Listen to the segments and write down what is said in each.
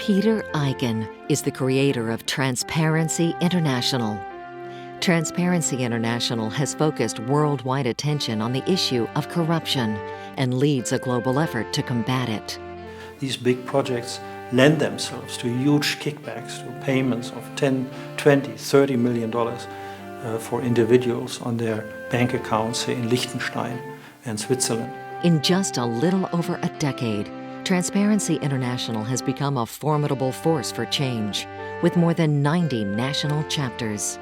Peter Eigen is the creator of Transparency International. Transparency International has focused worldwide attention on the issue of corruption and leads a global effort to combat it. These big projects lend themselves to huge kickbacks, to payments of $10, $20, $30 million for individuals on their bank accounts, say in Liechtenstein and Switzerland. In just a little over a decade, Transparency International has become a formidable force for change, with more than 90 national chapters.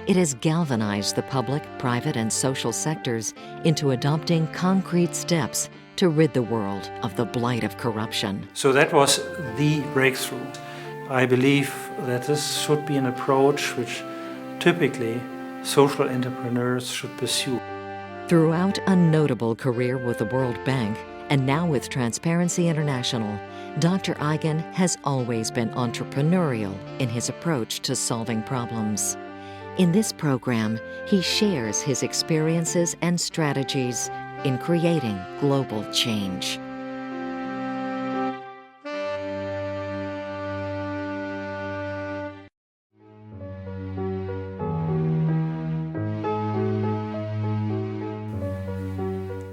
It has galvanized the public, private, and social sectors into adopting concrete steps to rid the world of the blight of corruption. So that was the breakthrough. I believe that this should be an approach which typically social entrepreneurs should pursue. Throughout a notable career with the World Bank, and now with Transparency International, Dr. Eigen has always been entrepreneurial in his approach to solving problems. In this program, he shares his experiences and strategies in creating global change.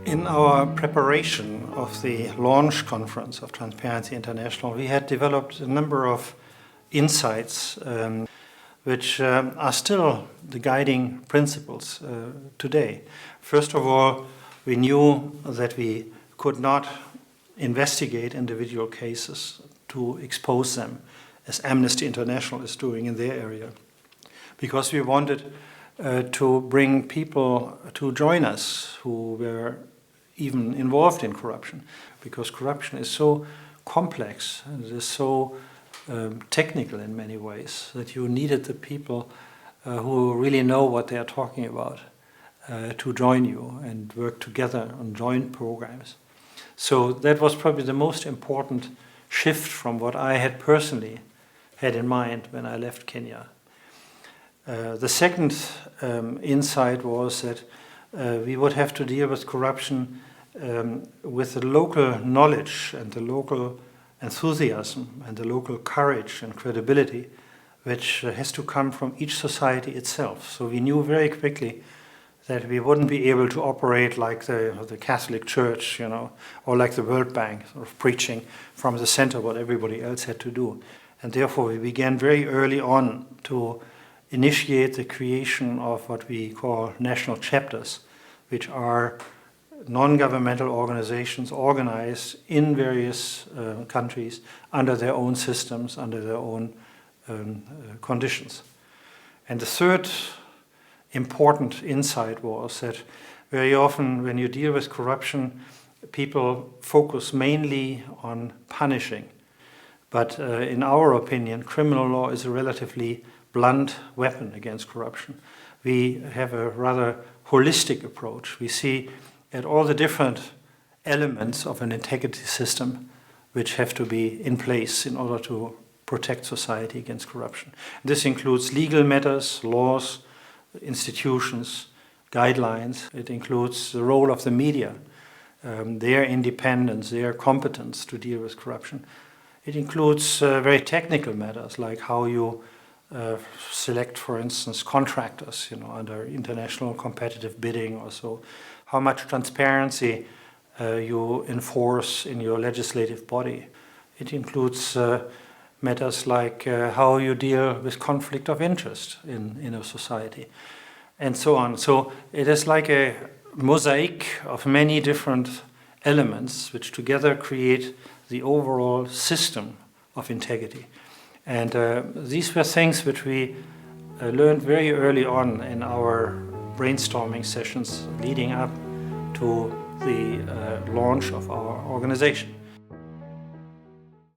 In our preparation of the launch conference of Transparency International, we had developed a number of insights which are still the guiding principles today. First of all, we knew that we could not investigate individual cases to expose them, as Amnesty International is doing in their area, because we wanted to bring people to join us who were even involved in corruption, because corruption is so complex and it is so technical in many ways that you needed the people who really know what they are talking about to join you and work together on joint programs. So that was probably the most important shift from what I had personally had in mind when I left Kenya. The second insight was that we would have to deal with corruption with the local knowledge and the local enthusiasm and the local courage and credibility which has to come from each society itself. So we knew very quickly that we wouldn't be able to operate like the Catholic Church, or like the World Bank, sort of preaching from the center what everybody else had to do. And therefore we began very early on to initiate the creation of what we call national chapters, which are non-governmental organizations organized in various countries under their own systems, under their own conditions. And the third important insight was that very often when you deal with corruption, people focus mainly on punishing. But in our opinion, criminal law is a relatively blunt weapon against corruption. We have a rather holistic approach. We see at all the different elements of an integrity system which have to be in place in order to protect society against corruption. This includes legal matters, laws, institutions, guidelines. It includes the role of the media, their independence, their competence to deal with corruption. It includes very technical matters like how you select, for instance, contractors, under international competitive bidding or so. How much transparency you enforce in your legislative body. It includes matters like how you deal with conflict of interest in a society, and so on. So it is like a mosaic of many different elements which together create the overall system of integrity. And these were things which we learned very early on in our brainstorming sessions leading up to the launch of our organization.